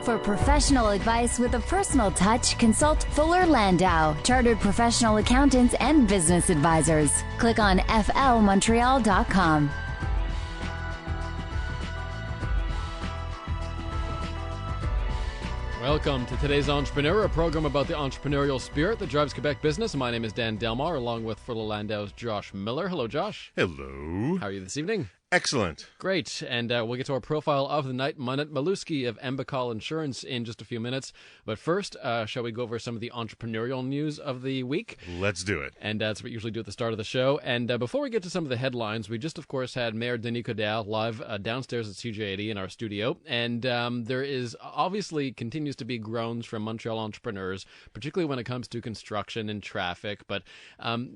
For professional advice with a personal touch, consult Fuller Landau, Chartered Professional Accountants and Business Advisors. Click on flmontreal.com. Welcome to today's Entrepreneur, a program about the entrepreneurial spirit that drives Quebec business. My name is Dan Delmar, along with Fuller Landau's Josh Miller. Hello, Josh. Hello. How are you this evening? Excellent. Great. And we'll get to our profile of the night, Manette Maluski of Bacal Insurance, in just a few minutes. But first, shall we go over some of the entrepreneurial news of the week? Let's do it. And that's what we usually do at the start of the show. And before we get to some of the headlines, we just, of course, had Mayor Denis Coderre live downstairs at CJ80 in our studio. And there is obviously continues to be groans from Montreal entrepreneurs, particularly when it comes to construction and traffic. But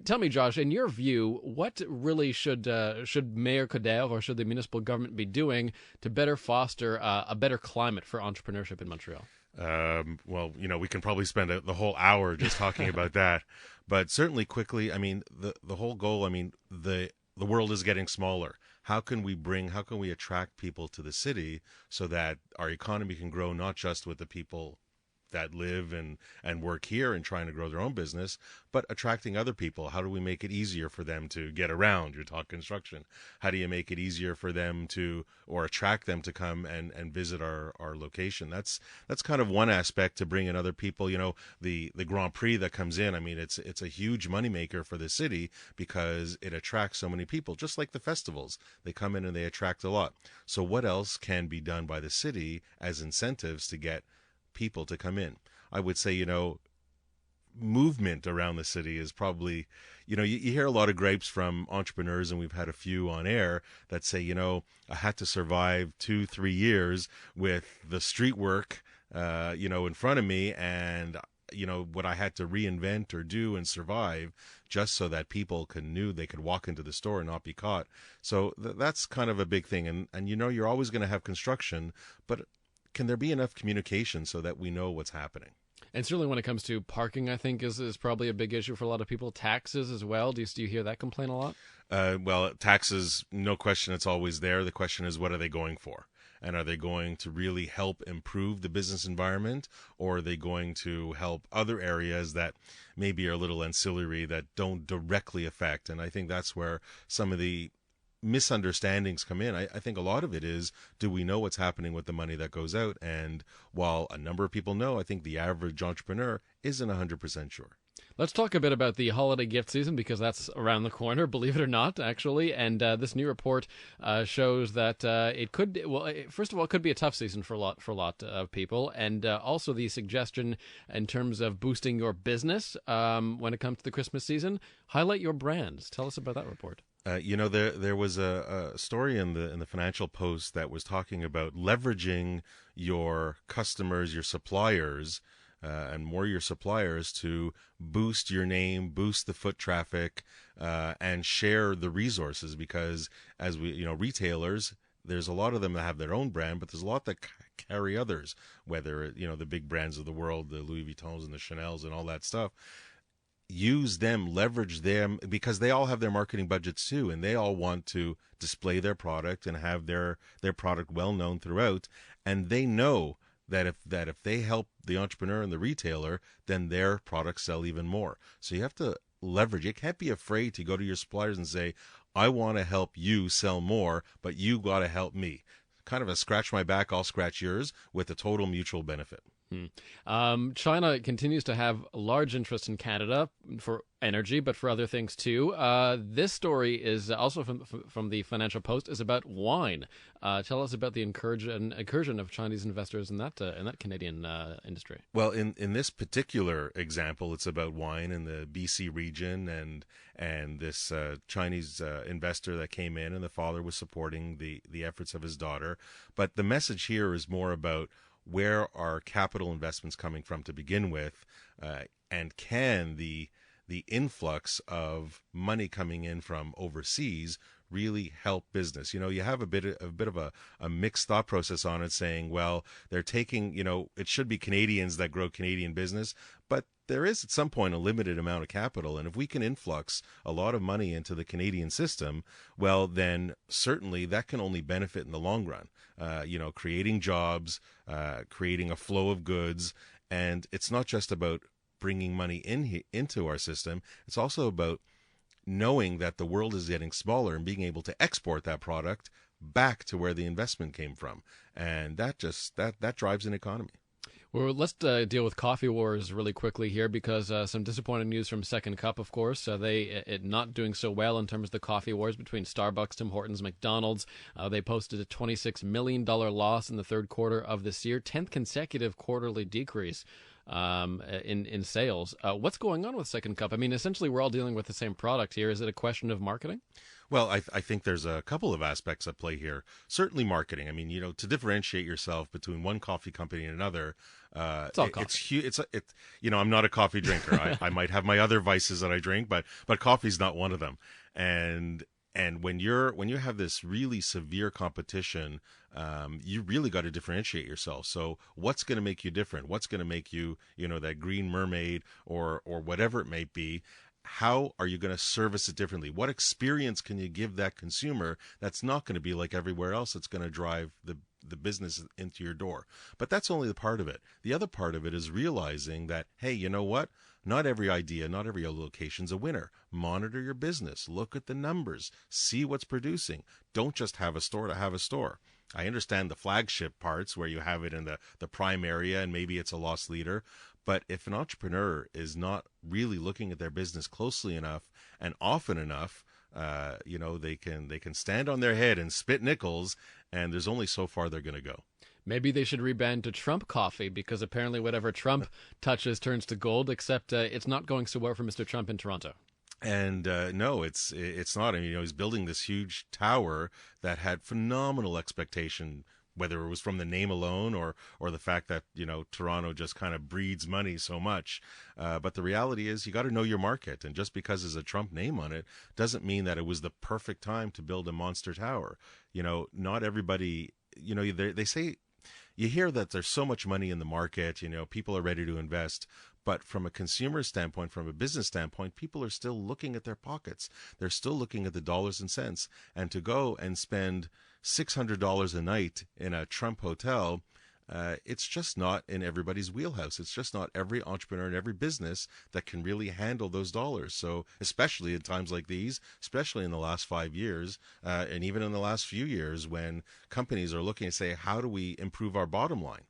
tell me, Josh, in your view, what really should Mayor Coderre or should the municipal government be doing to better foster a better climate for entrepreneurship in Montreal? Well, we can probably spend the whole hour just talking about that. But certainly quickly, I mean, the whole goal, I mean, the world is getting smaller. How can we attract people to the city so that our economy can grow not just with the people that live and work here and trying to grow their own business, but attracting other people? How do we make it easier for them to get around? You talk construction. How do you make it easier for them or attract them to come and visit our location? That's kind of one aspect, to bring in other people. The Grand Prix that comes in, I mean, it's a huge moneymaker for the city because it attracts so many people, just like the festivals. They come in and they attract a lot. So what else can be done by the city as incentives to get people to come in? I would say, movement around the city is probably, you hear a lot of gripes from entrepreneurs, and we've had a few on air that say, I had to survive 2-3 years with the street work, in front of me, and what I had to reinvent or do and survive just so that people knew they could walk into the store and not be caught. So that's kind of a big thing. And you're always going to have construction, but can there be enough communication so that we know what's happening? And certainly when it comes to parking, I think is probably a big issue for a lot of people. Taxes as well. Do you hear that complaint a lot? Well, taxes, no question, it's always there. The question is, what are they going for? And are they going to really help improve the business environment, or are they going to help other areas that maybe are a little ancillary that don't directly affect? And I think that's where some of the misunderstandings come in. I think a lot of it is, do we know what's happening with the money that goes out? And while a number of people know, I think the average entrepreneur isn't 100% sure. Let's talk a bit about the holiday gift season, because that's around the corner, believe it or not, actually. And this new report shows that it could, first of all, it could be a tough season for a lot of people. And also the suggestion in terms of boosting your business when it comes to the Christmas season, highlight your brands. Tell us about that report. There was a story in the Financial Post that was talking about leveraging your customers, your suppliers, and more your suppliers to boost your name, boost the foot traffic, and share the resources. Because as we, retailers, there's a lot of them that have their own brand, but there's a lot that carry others, whether, the big brands of the world, the Louis Vuittons and the Chanels and all that stuff. Use them, leverage them, because they all have their marketing budgets too, and they all want to display their product and have their product well known throughout. And they know that if they help the entrepreneur and the retailer, then their products sell even more. So you have to leverage. You can't be afraid to go to your suppliers and say, I want to help you sell more, but you got to help me. Kind of a scratch my back, I'll scratch yours, with a total mutual benefit. China continues to have large interest in Canada for energy, but for other things too. This story is also from the Financial Post, is about wine. Tell us about the incursion of Chinese investors in that Canadian industry. Well, in this particular example, it's about wine in the BC region, and this Chinese investor that came in, and the father was supporting the efforts of his daughter. But the message here is more about where are capital investments coming from to begin with, and can the influx of money coming in from overseas really help business? You have a bit of a mixed thought process on it, saying, well, they're taking, it should be Canadians that grow Canadian business, but there is at some point a limited amount of capital, and if we can influx a lot of money into the Canadian system, well, then certainly that can only benefit in the long run. Creating jobs, creating a flow of goods, and it's not just about bringing money into our system. It's also about knowing that the world is getting smaller and being able to export that product back to where the investment came from, and that drives an economy. Well, let's deal with coffee wars really quickly here, because some disappointing news from Second Cup, of course. It not doing so well in terms of the coffee wars between Starbucks, Tim Hortons, McDonald's. They posted a $26 million loss in the third quarter of this year, 10th consecutive quarterly decrease in sales. What's going on with Second Cup? I mean, essentially, we're all dealing with the same product here. Is it a question of marketing? Well, I think there's a couple of aspects at play here. Certainly marketing. I mean, to differentiate yourself between one coffee company and another, it's all coffee. I'm not a coffee drinker. I might have my other vices that I drink, but coffee's not one of them. And when you have this really severe competition, you really got to differentiate yourself. So what's going to make you different? What's going to make you, that green mermaid or whatever it may be? How are you going to service it differently? What experience can you give that consumer that's not going to be like everywhere else that's going to drive the business into your door? But that's only the part of it. The other part of it is realizing that, hey, you know what? Not every idea, not every location's a winner. Monitor your business. Look at the numbers. See what's producing. Don't just have a store to have a store. I understand the flagship parts where you have it in the prime area and maybe it's a loss leader. But if an entrepreneur is not really looking at their business closely enough and often enough, they can stand on their head and spit nickels, and there's only so far they're going to go. Maybe they should rebrand to Trump Coffee, because apparently whatever Trump touches turns to gold, except it's not going so well for Mr. Trump in Toronto. And no, it's not. I mean, he's building this huge tower that had phenomenal expectation, whether it was from the name alone or the fact that, Toronto just kind of breeds money so much. But the reality is you got to know your market. And just because there's a Trump name on it doesn't mean that it was the perfect time to build a monster tower. Not everybody, they say, you hear that there's so much money in the market, people are ready to invest. But from a consumer standpoint, from a business standpoint, people are still looking at their pockets. They're still looking at the dollars and cents. And to go and spend $600 a night in a Trump hotel, it's just not in everybody's wheelhouse. It's just not every entrepreneur and every business that can really handle those dollars. So especially in times like these, especially in the last 5 years, and even in the last few years, when companies are looking to say, how do we improve our bottom line?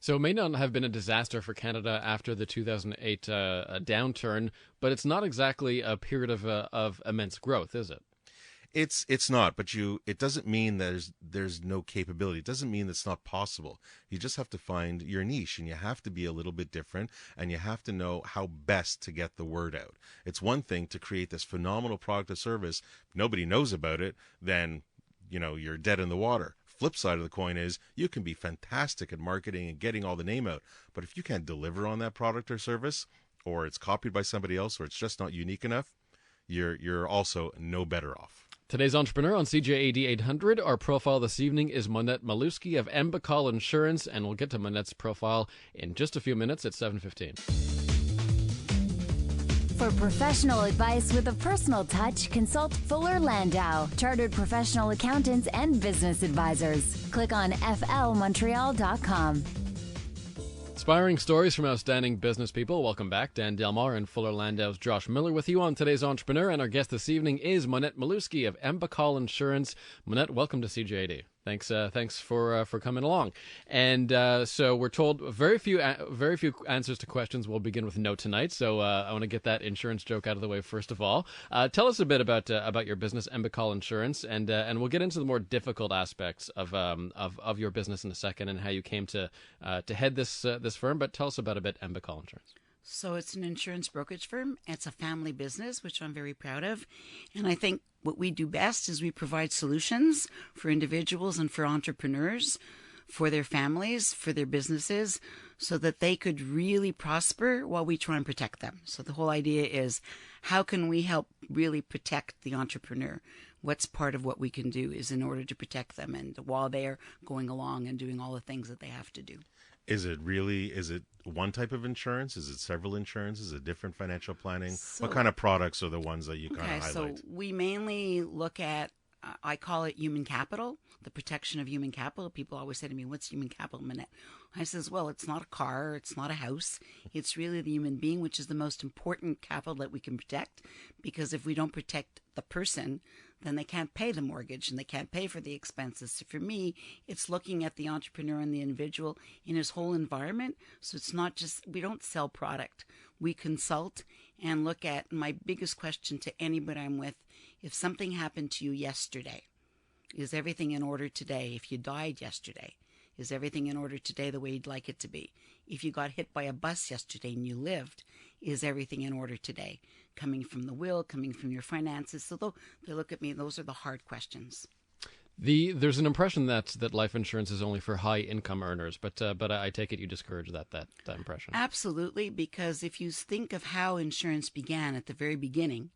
So it may not have been a disaster for Canada after the 2008 downturn, but it's not exactly a period of immense growth, is it? It's not, but it doesn't mean there's no capability. It doesn't mean it's not possible. You just have to find your niche, and you have to be a little bit different, and you have to know how best to get the word out. It's one thing to create this phenomenal product or service. If nobody knows about it, then you're dead in the water. Flip side of the coin is you can be fantastic at marketing and getting all the name out, but if you can't deliver on that product or service, or it's copied by somebody else, or it's just not unique enough, you're also no better off. Today's entrepreneur on CJAD 800. Our profile this evening is Monette Maluski of Bacal Insurance, and we'll get to Monette's profile in just a few minutes at 7:15. For professional advice with a personal touch, consult Fuller Landau, Chartered Professional Accountants and Business Advisors. Click on flmontreal.com. Inspiring stories from outstanding business people. Welcome back. Dan Delmar and Fuller Landau's Josh Miller with you on today's Entrepreneur. And our guest this evening is Monette Maluski of Bacal Insurance. Monette, welcome to CJAD. Thanks for coming along. And so we're told very few answers to questions. We'll begin with no tonight. So I want to get that insurance joke out of the way first of all. Tell us a bit about your business, Bacal Insurance, and we'll get into the more difficult aspects of your business in a second and how you came to head this firm. But tell us about a bit Bacal Insurance. So it's an insurance brokerage firm. It's a family business, which I'm very proud of. And I think what we do best is we provide solutions for individuals and for entrepreneurs, for their families, for their businesses, so that they could really prosper while we try and protect them. So the whole idea is, how can we help really protect the entrepreneur? What's part of what we can do is in order to protect them and while they're going along and doing all the things that they have to do. Is it one type of insurance? Is it several insurances? Is it different financial planning? What kind of products are the ones that you kind of highlight? So we mainly look at, I call it human capital, the protection of human capital. People always say to me, what's human capital, Minette? I says, well, it's not a car, it's not a house. It's really the human being, which is the most important capital that we can protect. Because if we don't protect the person, then they can't pay the mortgage and they can't pay for the expenses. So for me, it's looking at the entrepreneur and the individual in his whole environment. So it's not just, we don't sell product. We consult and look at, my biggest question to anybody I'm with, if something happened to you yesterday, is everything in order today? If you died yesterday, is everything in order today the way you'd like it to be? If you got hit by a bus yesterday and you lived, is everything in order today? Coming from the will, coming from your finances. So they look at me, those are the hard questions. There's an impression that life insurance is only for high income earners, but I take it you discourage that impression. Absolutely, because if you think of how insurance began at the very beginning,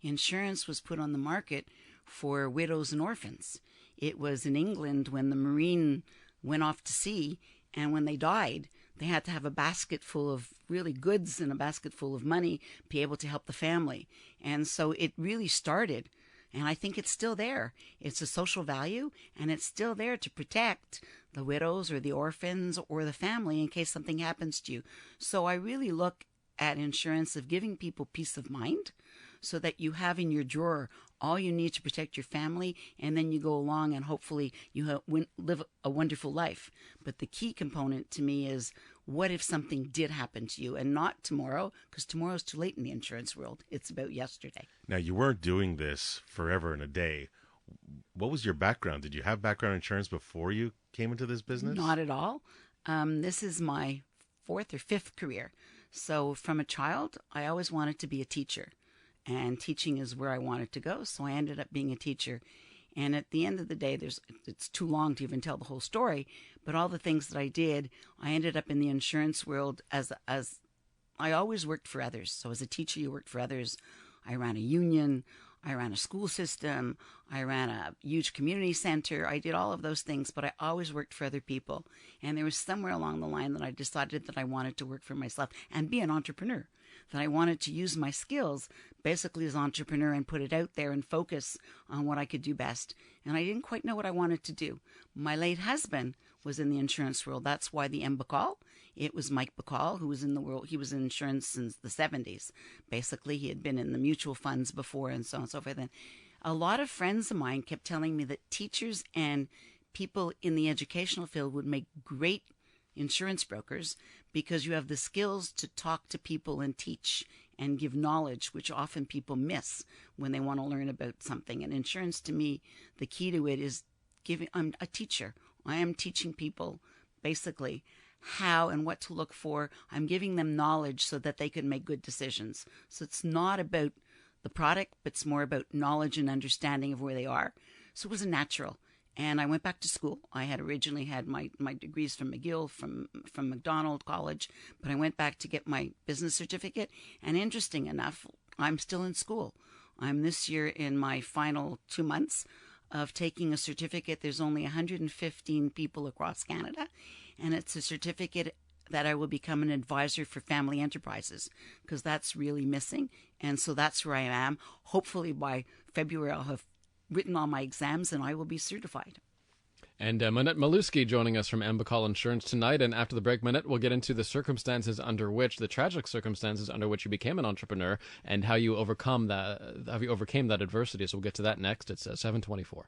insurance was put on the market for widows and orphans. It was in England when the Marine went off to sea, and when they died, they had to have a basket full of really goods and a basket full of money to be able to help the family. And so it really started, and I think it's still there. It's a social value, and it's still there to protect the widows or the orphans or the family in case something happens to you. So I really look at insurance of giving people peace of mind so that you have in your drawer all you need to protect your family, and then you go along and hopefully you live a wonderful life. But the key component to me is, what if something did happen to you? And not tomorrow, because tomorrow's too late in the insurance world. It's about yesterday. Now, you weren't doing this forever and a day. What was your background? Did you have background insurance before you came into this business? Not at all. This is my fourth or fifth career. So from a child, I always wanted to be a teacher. And teaching is where I wanted to go, so I ended up being a teacher. And at the end of the day, it's too long to even tell the whole story, but all the things that I did, I ended up in the insurance world as I always worked for others. So as a teacher, you worked for others. I ran a union, I ran a school system, I ran a huge community center. I did all of those things, but I always worked for other people. And there was somewhere along the line that I decided that I wanted to work for myself and be an entrepreneur, that I wanted to use my skills basically as an entrepreneur and put it out there and focus on what I could do best. And I didn't quite know what I wanted to do. My late husband was in the insurance world. That's why the Bacal. It was Mike Bacal, who was in the world. He was in insurance since the 70s. Basically, he had been in the mutual funds before and so on and so forth. And a lot of friends of mine kept telling me that teachers and people in the educational field would make great insurance brokers because you have the skills to talk to people and teach and give knowledge, which often people miss when they want to learn about something. And insurance, to me, the key to it is giving. I'm a teacher. I am teaching people basically how and what to look for. I'm giving them knowledge so that they can make good decisions. So it's not about the product, but it's more about knowledge and understanding of where they are. So it was a natural. And I went back to school. I had originally had my degrees from McGill, from McDonald College, but I went back to get my business certificate. And interesting enough, I'm still in school. I'm this year in my final 2 months of taking a certificate. There's only 115 people across Canada, and it's a certificate that I will become an advisor for family enterprises, because that's really missing. And so that's where I am. Hopefully by February I'll have written all my exams and I will be certified. And Minette Maluski joining us from Bacal Insurance tonight. And after the break, Minette, we'll get into the tragic circumstances under which you became an entrepreneur and how you overcame that adversity. So we'll get to that next. It's 7:24.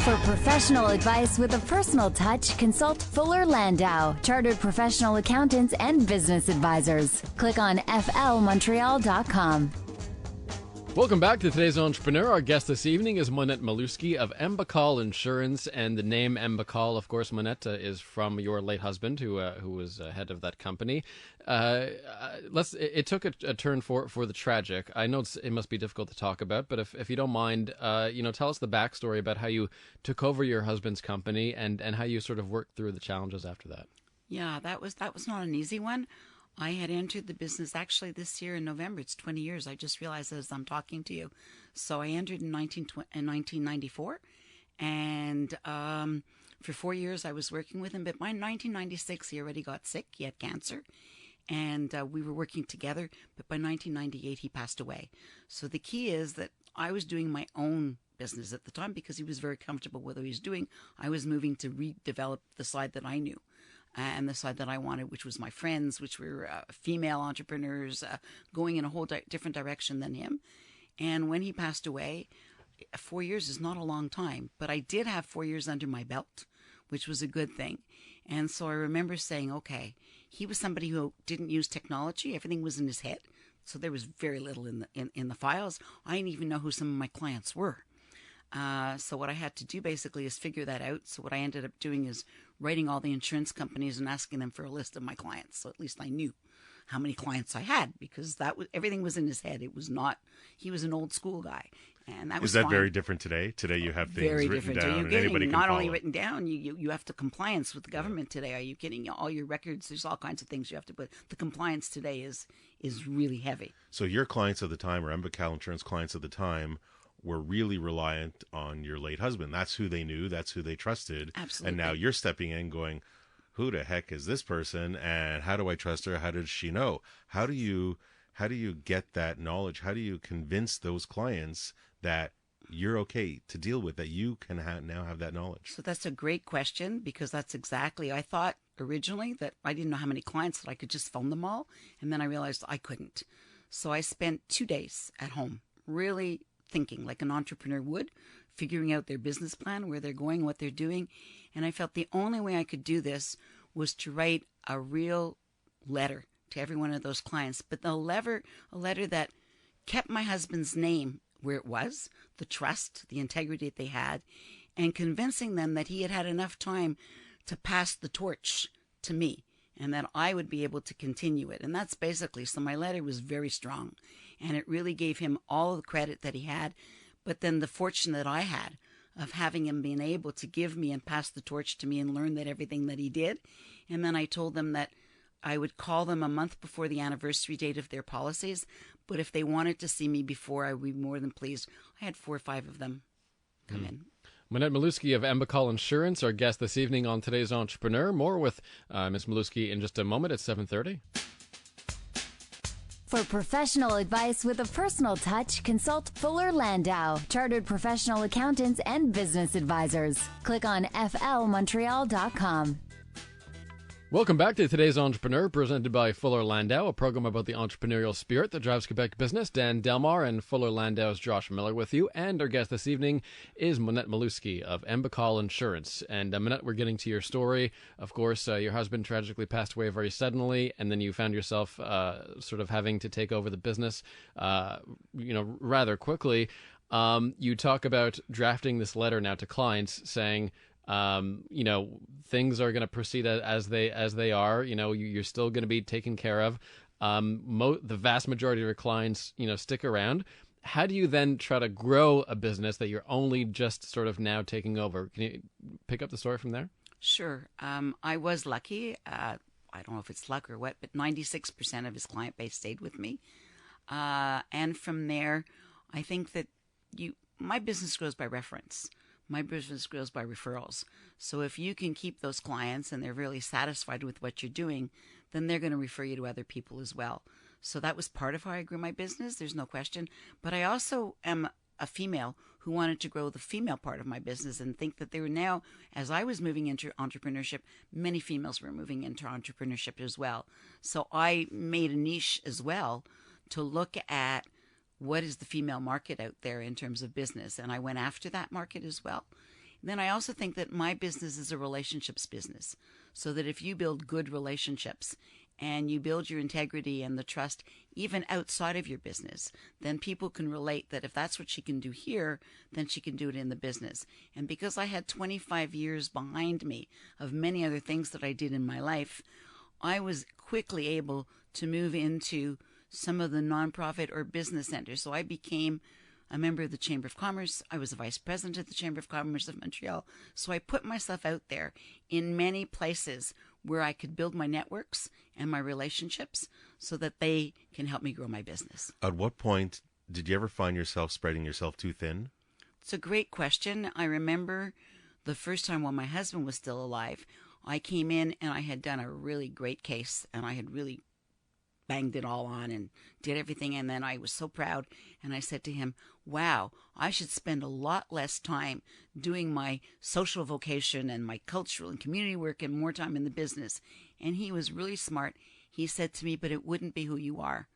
For professional advice with a personal touch, consult Fuller Landau, Chartered Professional Accountants and Business Advisors. Click on flmontreal.com. Welcome back to Today's Entrepreneur. Our guest this evening is Minette Maluski of Bacal Insurance, and the name Bacal, of course, Minette, is from your late husband, who was head of that company. It took a turn for the tragic. I know it must be difficult to talk about, but if you don't mind, tell us the backstory about how you took over your husband's company and how you sort of worked through the challenges after that. Yeah, that was not an easy one. I had entered the business actually this year in November. It's 20 years. I just realized as I'm talking to you. So I entered in 1994, And for 4 years, I was working with him. But by 1996, he already got sick. He had cancer. And we were working together. But by 1998, he passed away. So the key is that I was doing my own business at the time because he was very comfortable with what he was doing. I was moving to redevelop the side that I knew and the side that I wanted, which was my friends, which were female entrepreneurs, going in a whole different direction than him. And when he passed away, 4 years is not a long time, but I did have 4 years under my belt, which was a good thing. And so I remember saying, okay, he was somebody who didn't use technology. Everything was in his head. So there was very little in the files. I didn't even know who some of my clients were. So what I had to do basically is figure that out. So what I ended up doing is writing all the insurance companies and asking them for a list of my clients. So at least I knew how many clients I had because everything was in his head. It was not, he was an old school guy. And that was Is that fine. very different today? Today you have things Very written different. down Are you and kidding? anybody can Not follow. only written down, you have to compliance with the government today. Are you kidding? All your records, there's all kinds of things you have to put. The compliance today is really heavy. So your clients at the time, or Bacal Insurance clients at the time, were really reliant on your late husband. That's who they knew. That's who they trusted. Absolutely. And now you're stepping in going, who the heck is this person? And how do I trust her? How does she know? How do you get that knowledge? How do you convince those clients that you're okay to deal with, that you can now have that knowledge? So that's a great question because that's exactly, I thought originally that I didn't know how many clients that I could just phone them all. And then I realized I couldn't. So I spent 2 days at home really thinking like an entrepreneur would, figuring out their business plan, where they're going, what they're doing. And I felt the only way I could do this was to write a real letter to every one of those clients, but a letter that kept my husband's name where it was, the trust, the integrity that they had, and convincing them that he had had enough time to pass the torch to me and that I would be able to continue it. And that's basically, so my letter was very strong and it really gave him all the credit that he had. But then the fortune that I had of having him being able to give me and pass the torch to me and learn that everything that he did. And then I told them that I would call them a month before the anniversary date of their policies. But if they wanted to see me before, I would be more than pleased. I had 4 or 5 of them come in. Manette Maluski of Bacal Insurance, our guest this evening on Today's Entrepreneur. More with Ms. Maluski in just a moment at 7:30. For professional advice with a personal touch, consult Fuller Landau, Chartered Professional Accountants and Business Advisors. Click on flmontreal.com. Welcome back to Today's Entrepreneur, presented by Fuller Landau, a program about the entrepreneurial spirit that drives Quebec business. Dan Delmar and Fuller Landau's Josh Miller with you. And our guest this evening is Manette Maluski of Bacal Insurance. And Manette, we're getting to your story. Of course, your husband tragically passed away very suddenly, and then you found yourself sort of having to take over the business, rather quickly. You talk about drafting this letter now to clients saying, things are going to proceed as they are. You're still going to be taken care of. The vast majority of your clients, stick around. How do you then try to grow a business that you're only just sort of now taking over? Can you pick up the story from there? Sure. I was lucky. I don't know if it's luck or what, but 96% of his client base stayed with me. And from there, I think that my business grows by reference. My business grows by referrals. So if you can keep those clients and they're really satisfied with what you're doing, then they're going to refer you to other people as well. So that was part of how I grew my business. There's no question. But I also am a female who wanted to grow the female part of my business and think that they were now, as I was moving into entrepreneurship, many females were moving into entrepreneurship as well. So I made a niche as well to look at what is the female market out there in terms of business? And I went after that market as well. Then I also think that my business is a relationships business. So that if you build good relationships and you build your integrity and the trust even outside of your business, then people can relate that if that's what she can do here, then she can do it in the business. And because I had 25 years behind me of many other things that I did in my life, I was quickly able to move into some of the nonprofit or business centers. So I became a member of the Chamber of Commerce. I was a vice president of the Chamber of Commerce of Montreal. So I put myself out there in many places where I could build my networks and my relationships so that they can help me grow my business. At what point did you ever find yourself spreading yourself too thin? It's a great question. I remember the first time when my husband was still alive, I came in and I had done a really great case, and I had really banged it all on and did everything. And then I was so proud. And I said to him, wow, I should spend a lot less time doing my social vocation and my cultural and community work and more time in the business. And he was really smart. He said to me, but it wouldn't be who you are.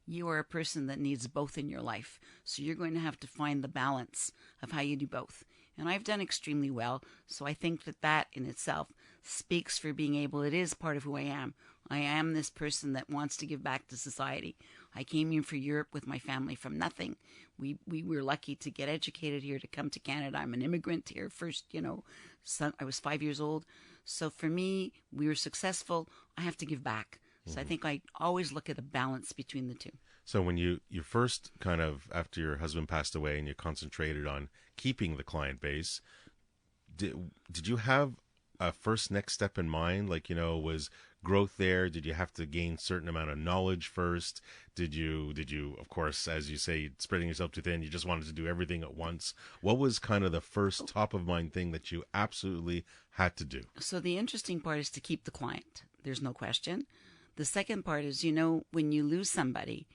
You are a person that needs both in your life. So you're going to have to find the balance of how you do both. And I've done extremely well. So I think that that in itself speaks for being able, it is part of who I am. I am this person that wants to give back to society. I came here for Europe with my family from nothing. We were lucky to get educated here, to come to Canada. I'm an immigrant here first, son, I was 5 years old. So for me, we were successful. I have to give back. So I think I always look at a balance between the two. So when you first kind of, after your husband passed away and you concentrated on keeping the client base, did you have a first next step in mind? Like, was growth there? Did you have to gain certain amount of knowledge first? Did you, of course, as you say, spreading yourself too thin, you just wanted to do everything at once? What was kind of the first top of mind thing that you absolutely had to do? So the interesting part is to keep the client. There's no question. The second part is, when you lose somebody,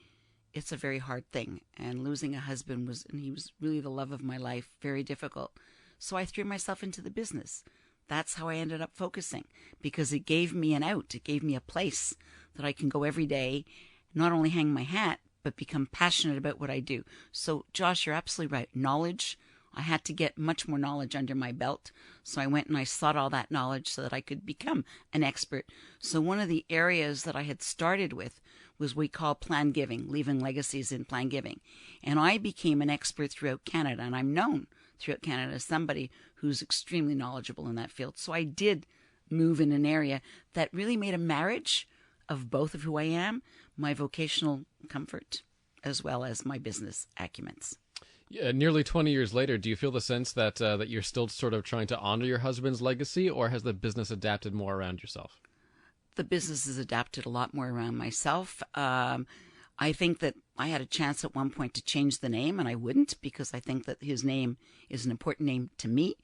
it's a very hard thing. And losing a husband and he was really the love of my life, very difficult. So I threw myself into the business. That's how I ended up focusing, because it gave me an out. It gave me a place that I can go every day, not only hang my hat, but become passionate about what I do. So Josh, you're absolutely right. Knowledge. I had to get much more knowledge under my belt. So I went and I sought all that knowledge so that I could become an expert. So one of the areas that I had started with was we call plan giving, leaving legacies in plan giving. And I became an expert throughout Canada, and I'm known throughout Canada as somebody who's extremely knowledgeable in that field. So I did move in an area that really made a marriage of both of who I am, my vocational comfort, as well as my business acumens. Yeah, nearly 20 years later, do you feel the sense that that you're still sort of trying to honor your husband's legacy, or has the business adapted more around yourself? The business has adapted a lot more around myself. I think that I had a chance at one point to change the name, and I wouldn't, because I think that his name is an important name to me.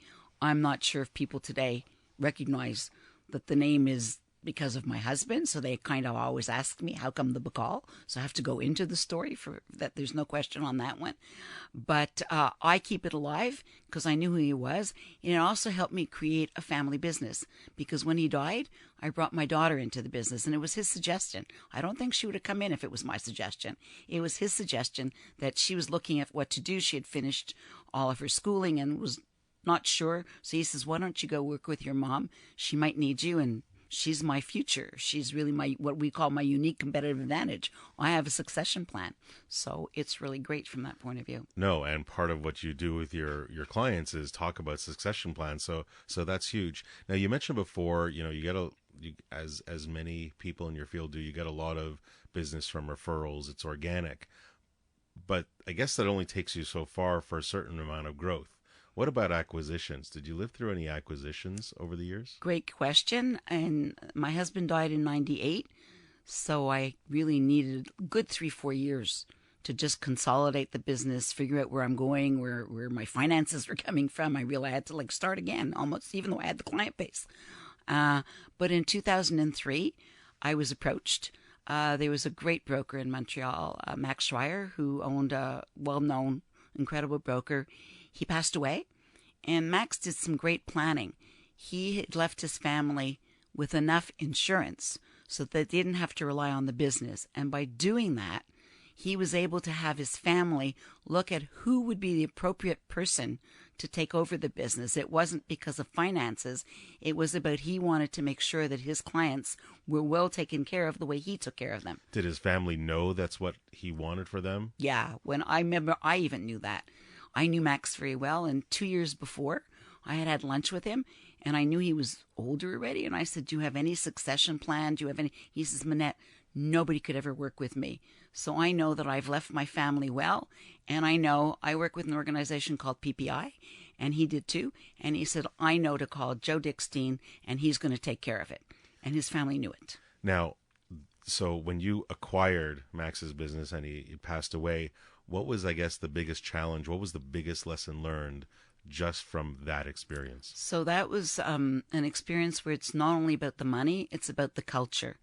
I'm not sure if people today recognize that the name is because of my husband, so they kind of always ask me, how come the Bacal? So I have to go into the story for that. There's no question on that one. But I keep it alive because I knew who he was. And it also helped me create a family business, because when he died, I brought my daughter into the business, and it was his suggestion. I don't think she would have come in if it was my suggestion. It was his suggestion that she was looking at what to do. She had finished all of her schooling and was not sure. So he says, why don't you go work with your mom? She might need you, and she's my future. She's really my, what we call my unique competitive advantage. I have a succession plan. So it's really great from that point of view. No, and part of what you do with your clients is talk about succession plans. So that's huge. Now, you mentioned before, you get as many people in your field do, you get a lot of business from referrals. It's organic. But I guess that only takes you so far for a certain amount of growth. What about acquisitions? Did you live through any acquisitions over the years? Great question. And my husband died in 98. So I really needed a good 3-4 years to just consolidate the business, figure out where I'm going, where my finances were coming from. I realized I had to start again, almost, even though I had the client base. But in 2003, I was approached. There was a great broker in Montreal, Max Schreier, who owned a well-known, incredible broker. He passed away, and Max did some great planning. He had left his family with enough insurance so that they didn't have to rely on the business. And by doing that, he was able to have his family look at who would be the appropriate person to take over the business. It wasn't because of finances. It was about he wanted to make sure that his clients were well taken care of the way he took care of them. Did his family know that's what he wanted for them? Yeah. When I remember, I even knew that. I knew Max very well, and 2 years before, I had had lunch with him, and I knew he was older already, and I said, do you have any succession plan? Do you have any? He says, Manette, nobody could ever work with me. So I know that I've left my family well, and I know I work with an organization called PPI, and he did too, and he said, I know to call Joe Dickstein, and he's going to take care of it. And his family knew it. Now, so when you acquired Max's business and he passed away, what was, I guess, the biggest challenge? What was the biggest lesson learned just from that experience? So that was an experience where it's not only about the money, it's about the culture.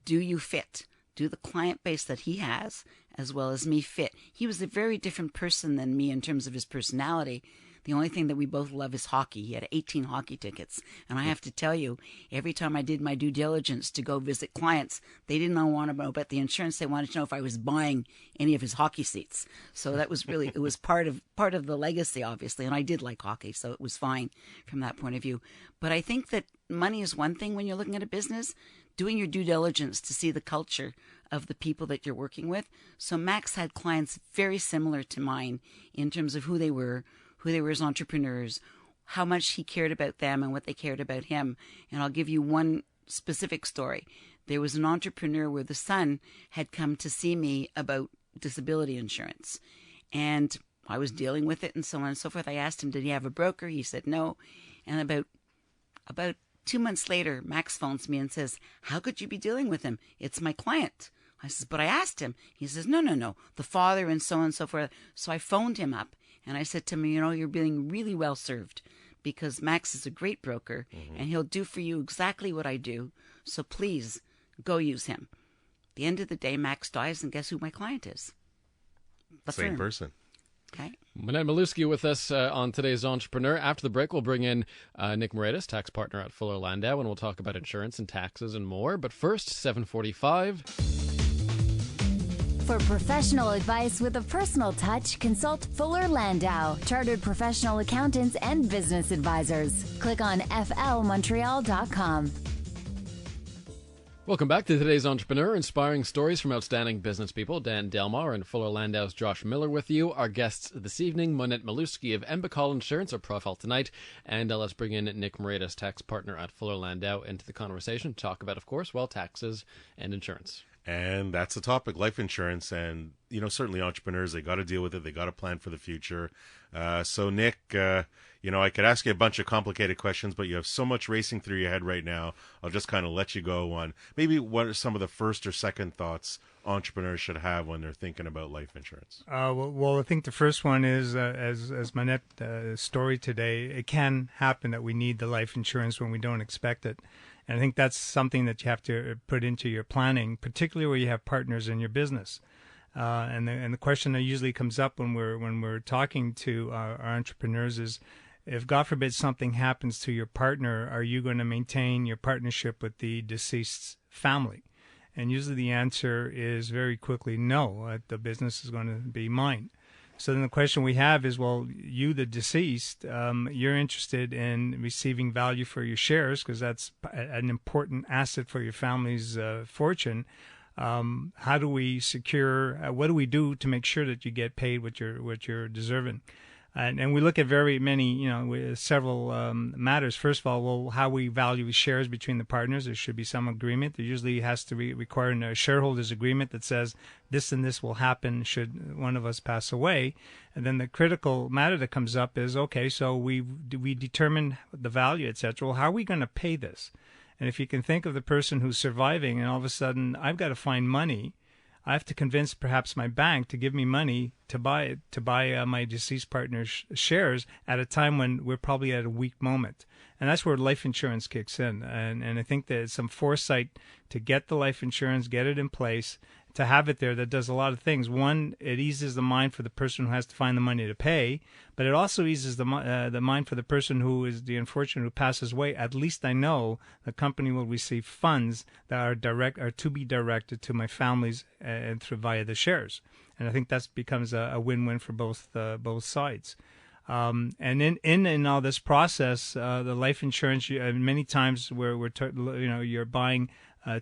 Do you fit? Do the client base that he has, as well as me, fit? He was a very different person than me in terms of his personality. The only thing that we both love is hockey. He had 18 hockey tickets. And I have to tell you, every time I did my due diligence to go visit clients, they didn't want to know about the insurance. They wanted to know if I was buying any of his hockey seats. So that was really, it was part of the legacy, obviously. And I did like hockey, so it was fine from that point of view. But I think that money is one thing when you're looking at a business. Doing your due diligence to see the culture of the people that you're working with. So Max had clients very similar to mine in terms of who they were as entrepreneurs, how much he cared about them and what they cared about him. And I'll give you one specific story. There was an entrepreneur where the son had come to see me about disability insurance. And I was dealing with it and so on and so forth. I asked him, did he have a broker? He said no. And about 2 months later, Max phones me and says, how could you be dealing with him? It's my client. I says, but I asked him. He says, no, the father and so on and so forth. So I phoned him up and I said to him, you're being really well served because Max is a great broker and he'll do for you exactly what I do. So please go use him. At the end of the day, Max dies and guess who my client is? The Same firm. person. Okay. Manette Maluski with us on today's Entrepreneur. After the break, we'll bring in Nick Moretus, tax partner at Fuller Landau, and we'll talk about insurance and taxes and more. But first, 7:45. For professional advice with a personal touch, consult Fuller Landau, Chartered Professional Accountants and Business Advisors. Click on flmontreal.com. Welcome back to today's Entrepreneur, inspiring stories from outstanding business people. Dan Delmar and Fuller Landau's Josh Miller with you. Our guests this evening, Manette Maluski of Bacal Insurance, our profile tonight. And let's bring in Nick Moretus, tax partner at Fuller Landau, into the conversation to talk about, of course, taxes and insurance. And that's the topic, life insurance. And, certainly entrepreneurs, they got to deal with it. They got to plan for the future. So, Nick, I could ask you a bunch of complicated questions, but you have so much racing through your head right now. I'll just kind of let you go on. Maybe what are some of the first or second thoughts entrepreneurs should have when they're thinking about life insurance? Well, I think the first one is, as Manette's story today, it can happen that we need the life insurance when we don't expect it. And I think that's something that you have to put into your planning, particularly where you have partners in your business. And the question that usually comes up when we're talking to our entrepreneurs is, if God forbid something happens to your partner, are you going to maintain your partnership with the deceased's family? And usually the answer is very quickly no. The business is going to be mine. So then the question we have is, well, you, the deceased, you're interested in receiving value for your shares because that's an important asset for your family's fortune. How do we secure? What do we do to make sure that you get paid what you're deserving? And we look at very many, several matters. First of all, how we value shares between the partners. There should be some agreement. There usually has to be required a shareholders agreement that says this and this will happen should one of us pass away. And then the critical matter that comes up is, okay, so we determine the value, etc. Well, how are we going to pay this? And if you can think of the person who's surviving and all of a sudden I've got to find money, I have to convince perhaps my bank to give me money to buy my deceased partner's shares at a time when we're probably at a weak moment. And that's where life insurance kicks in. And I think there's some foresight to get the life insurance, get it in place, to have it there that does a lot of things. One, it eases the mind for the person who has to find the money to pay, but it also eases the mind for the person who is the unfortunate who passes away. At least I know the company will receive funds that are to be directed to my families and through via the shares. And I think that becomes a win-win for both sides. And in all this process, the life insurance, many times you're buying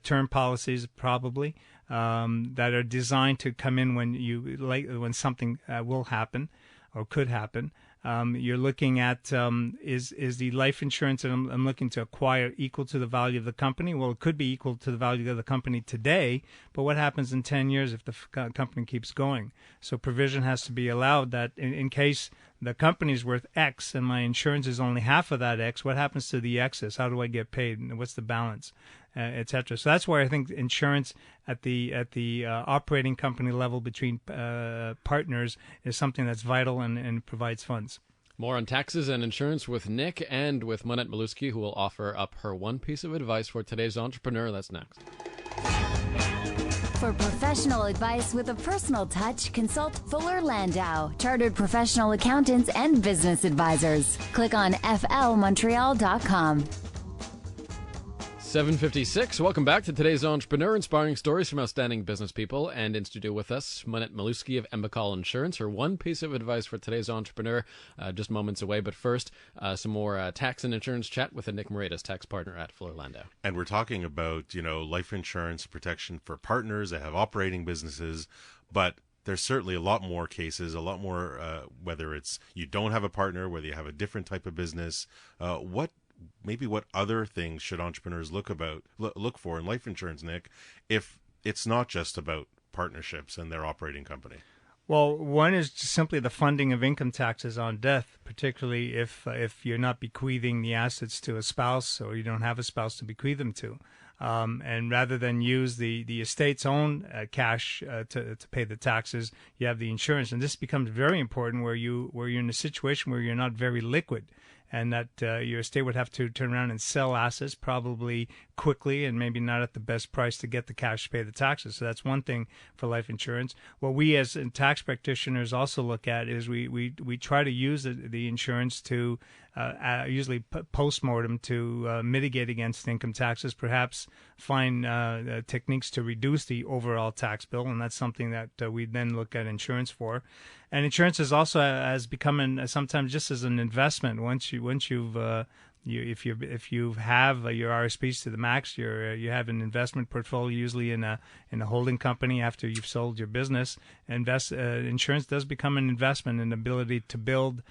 term policies probably that are designed to come in when something will happen or could happen. You're looking at is the life insurance that I'm looking to acquire equal to the value of the company? Well, it could be equal to the value of the company today, but what happens in 10 years if the company keeps going? So provision has to be allowed that in case the company's worth X and my insurance is only half of that X, what happens to the excess? How do I get paid? And what's the balance? etc. So that's where I think insurance at the operating company level between partners is something that's vital and provides funds. More on taxes and insurance with Nick and with Monette Maluski, who will offer up her one piece of advice for today's entrepreneur. That's next. For professional advice with a personal touch, consult Fuller Landau, Chartered Professional Accountants and Business Advisors. Click on flmontreal.com. 7:56. Welcome back to today's Entrepreneur, inspiring stories from outstanding business people. And in studio with us, Monette Maluski of Bacal Insurance. Her one piece of advice for today's entrepreneur, just moments away. But first, some more tax and insurance chat with Nick Moredas, tax partner at Fuller Landau. And we're talking about, life insurance protection for partners that have operating businesses, but there's certainly a lot more cases, a lot more, whether it's you don't have a partner, whether you have a different type of business, what other things should entrepreneurs look for in life insurance, Nick, if it's not just about partnerships and their operating company? Well, one is just simply the funding of income taxes on death, particularly if you're not bequeathing the assets to a spouse or you don't have a spouse to bequeath them to. And rather than use the estate's own cash to pay the taxes, you have the insurance. And this becomes very important where you're in a situation where you're not very liquid, and that your estate would have to turn around and sell assets probably quickly and maybe not at the best price to get the cash to pay the taxes. So that's one thing for life insurance. What we as tax practitioners also look at is we try to use the insurance to usually post-mortem to mitigate against income taxes, perhaps find techniques to reduce the overall tax bill, and that's something that we then look at insurance for. And insurance is also has become sometimes just as an investment. If you have your RSPs to the max, you have an investment portfolio usually in a holding company after you've sold your business. Insurance does become an investment, an ability to build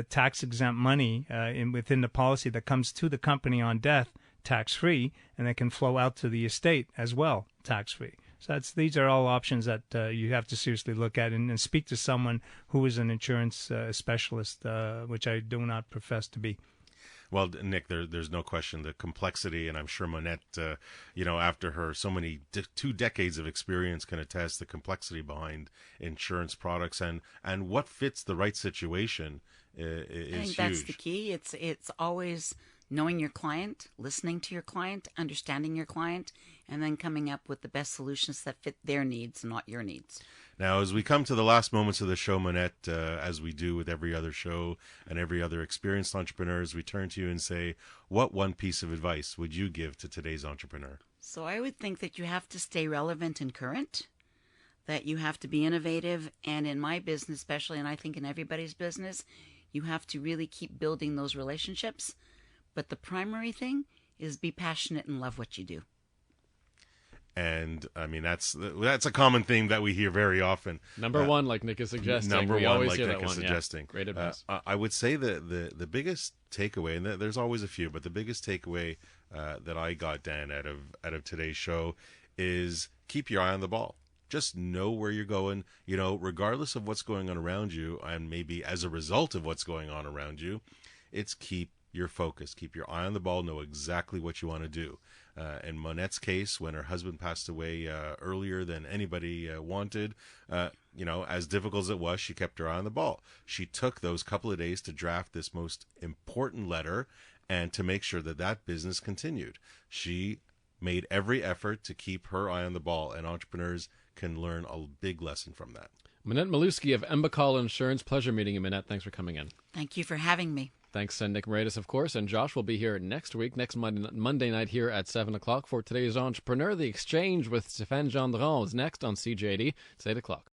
tax exempt money within the policy that comes to the company on death tax free, and that can flow out to the estate as well tax free. So these are all options that you have to seriously look at and speak to someone who is an insurance specialist, which I do not profess to be. Well, Nick, there's no question the complexity, and I'm sure Monette, after her so many 2 decades of experience, can attest the complexity behind insurance products and what fits the right situation is huge. I think that's the key. It's always knowing your client, listening to your client, understanding your client, and then coming up with the best solutions that fit their needs, not your needs. Now, as we come to the last moments of the show, Monette, as we do with every other show and every other experienced entrepreneurs, we turn to you and say, what one piece of advice would you give to today's entrepreneur? So I would think that you have to stay relevant and current, that you have to be innovative, and in my business especially, and I think in everybody's business, you have to really keep building those relationships. But the primary thing is be passionate and love what you do. And I mean, that's a common theme that we hear very often. Number one, like Nick is suggesting. Number we one, always like hear Nick that is one. suggesting. Yeah. Great advice. I would say the biggest takeaway, and there's always a few, but the biggest takeaway that I got, Dan, out of today's show is keep your eye on the ball. Just know where you're going, regardless of what's going on around you, and maybe as a result of what's going on around you, it's keep your focus, keep your eye on the ball, know exactly what you want to do. In Monette's case, when her husband passed away earlier than anybody wanted, as difficult as it was, she kept her eye on the ball. She took those couple of days to draft this most important letter and to make sure that business continued. She made every effort to keep her eye on the ball, and entrepreneurs can learn a big lesson from that. Monette Maluski of Bacal Insurance. Pleasure meeting you, Monette. Thanks for coming in. Thank you for having me. Thanks, and Nick Moredas, of course, and Josh will be here next week, next Monday night here at 7 o'clock for today's Entrepreneur. The Exchange with Stéphane Gendron is next on CJD. It's 8 o'clock.